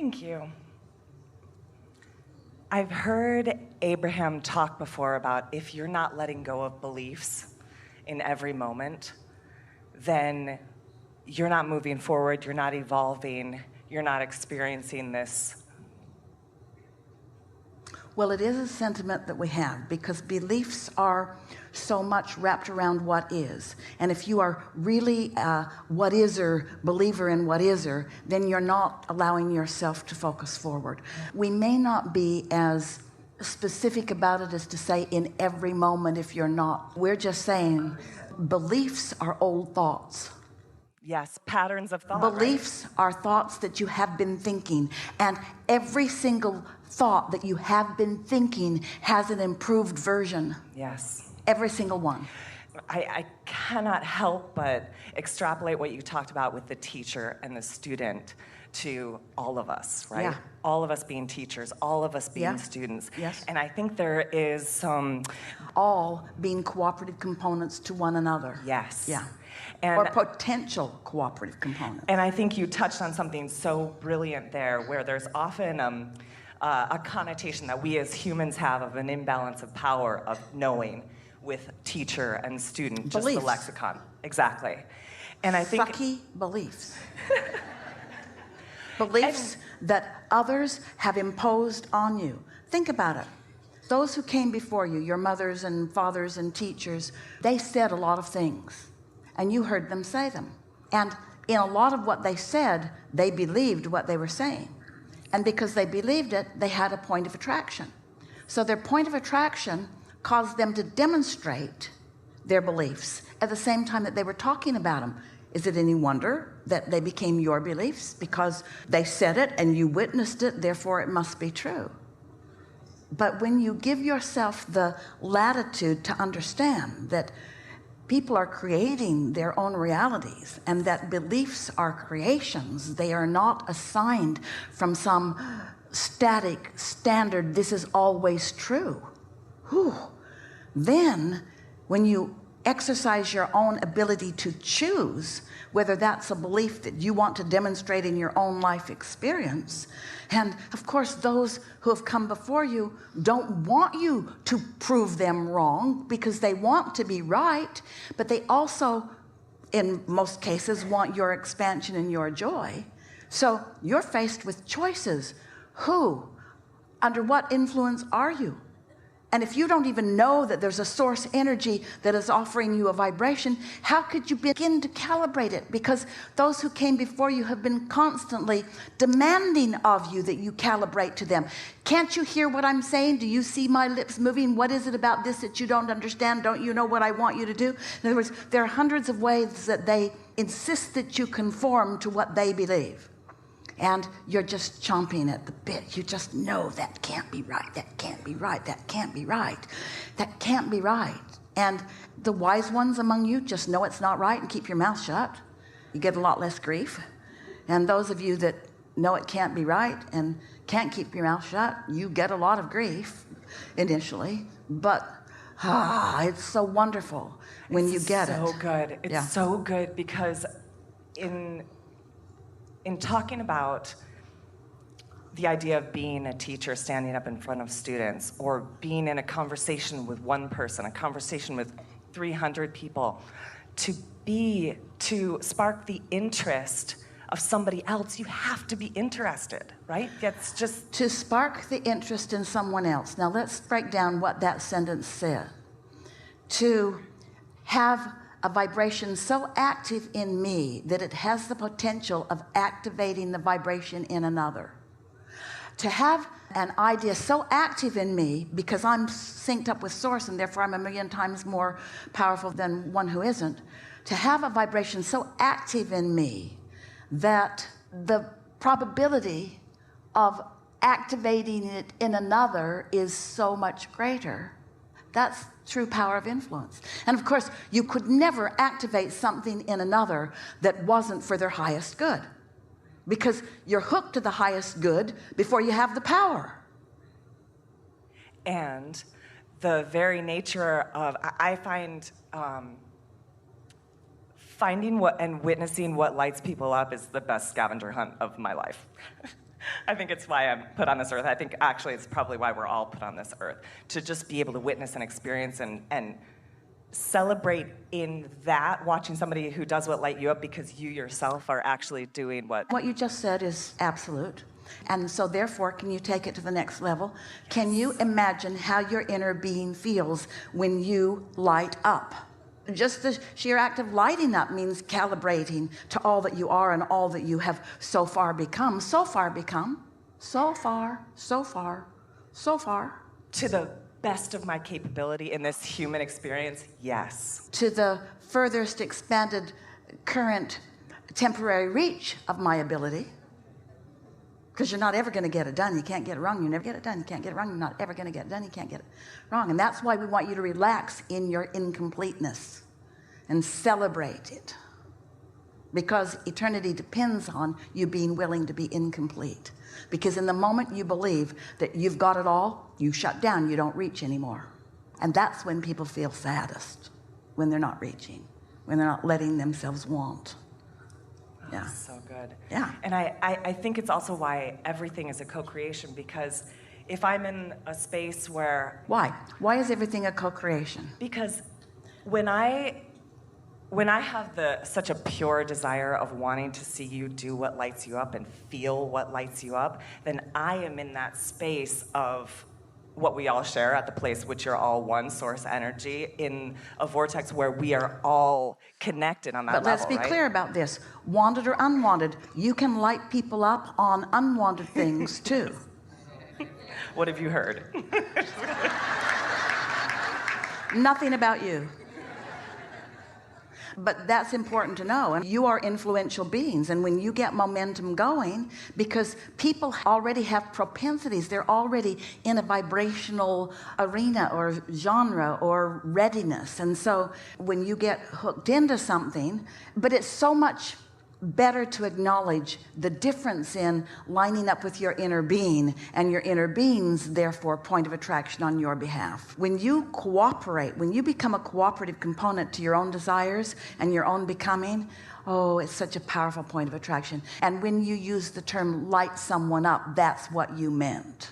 Thank you. I've heard Abraham talk before about if you're not letting go of beliefs in every moment, then you're not moving forward, you're not evolving, you're not experiencing this. Well, it is a sentiment that we have because beliefs are so much wrapped around what is. And if you are really a what-is-er, believer in what-is-er, then you're not allowing yourself to focus forward. We may not be as specific about it as to say in every moment if you're not. We're just saying beliefs are old thoughts. Yes, patterns of thought. Beliefs are thoughts that you have been thinking, and every single thought that you have been thinking has an improved version. Yes. Every single one. I cannot help but extrapolate what you talked about with the teacher and the student to all of us, right? Yeah. All of us being teachers, all of us being Yeah. students. Yes. And I think there is some... All being cooperative components to one another. Yes. Yeah. And, or potential cooperative components. And I think you touched on something so brilliant there, where there's often a connotation that we as humans have of an imbalance of power of knowing with teacher and student, just Beliefs. the lexicon. Exactly. And I think... Sucky beliefs. Beliefs that others have imposed on you. Think about it. Those who came before you, your mothers and fathers and teachers, they said a lot of things, and you heard them say them. And in a lot of what they said, they believed what they were saying. And because they believed it, they had a point of attraction. So their point of attraction caused them to demonstrate their beliefs at the same time that they were talking about them. Is it any wonder that they became your beliefs? Because they said it and you witnessed it, therefore it must be true. But when you give yourself the latitude to understand that people are creating their own realities and that beliefs are creations, they are not assigned from some static standard, this is always true. Whew. Then when you exercise your own ability to choose whether that's a belief that you want to demonstrate in your own life experience, and of course those who have come before you don't want you to prove them wrong because they want to be right, but they also in most cases want your expansion and your joy. So you're faced with choices. Who, under what influence are you? And if you don't even know that there's a source energy that is offering you a vibration, how could you begin to calibrate it? Because those who came before you have been constantly demanding of you that you calibrate to them. Can't you hear what I'm saying? Do you see my lips moving? What is it about this that you don't understand? Don't you know what I want you to do? In other words, there are hundreds of ways that they insist that you conform to what they believe. And you're just chomping at the bit. You just know that can't be right. That can't be right. That can't be right. That can't be right. And the wise ones among you just know it's not right and keep your mouth shut. You get a lot less grief. And those of you that know it can't be right and can't keep your mouth shut, you get a lot of grief initially. But it's so wonderful when you get it. It's so good. It's so good because in talking about the idea of being a teacher standing up in front of students or being in a conversation with one person, a conversation with 300 people, to spark the interest of somebody else, you have to be interested, right? That's just... To spark the interest in someone else. Now let's break down what that sentence said. To have a vibration so active in me that it has the potential of activating the vibration in another. To have an idea so active in me because I'm synced up with source and therefore I'm a million times more powerful than one who isn't. To have a vibration so active in me that the probability of activating it in another is so much greater. That's true power of influence. And of course, you could never activate something in another that wasn't for their highest good, because you're hooked to the highest good before you have the power. And the very nature of, I find, finding what and witnessing what lights people up is the best scavenger hunt of my life. I think it's why I'm put on this earth. I think actually it's probably why we're all put on this earth, to just be able to witness and experience and celebrate in that, watching somebody who does what light you up because you yourself are actually doing what you just said is absolute. And so therefore, can you take it to the next level? Can you imagine how your inner being feels when you light up? Just the sheer act of lighting up means calibrating to all that you are and all that you have so far become. So far become. So far, so far, so far. To the best of my capability in this human experience, yes. To the furthest expanded current temporary reach of my ability. Because you're not ever going to get it done. You can't get it wrong. You never get it done. You can't get it wrong. You're not ever going to get it done. You can't get it wrong. And that's why we want you to relax in your incompleteness and celebrate it. Because eternity depends on you being willing to be incomplete. Because in the moment you believe that you've got it all, you shut down. You don't reach anymore. And that's when people feel saddest, when they're not reaching, when they're not letting themselves want. Yeah. So good. Yeah. And I think it's also why everything is a co-creation, because if I'm in a space where... Why? Why is everything a co-creation? Because when I have such a pure desire of wanting to see you do what lights you up and feel what lights you up, then I am in that space of what we all share at the place, which are all one source energy in a vortex where we are all connected on that level. But let's be clear about this. Wanted or unwanted, you can light people up on unwanted things too. What have you heard? Nothing about you. But that's important to know. And you are influential beings. And when you get momentum going, because people already have propensities, they're already in a vibrational arena or genre or readiness. And so when you get hooked into something, but it's so much better to acknowledge the difference in lining up with your inner being and your inner being's therefore point of attraction on your behalf. When you cooperate, when you become a cooperative component to your own desires and your own becoming, oh, it's such a powerful point of attraction. And when you use the term light someone up, that's what you meant.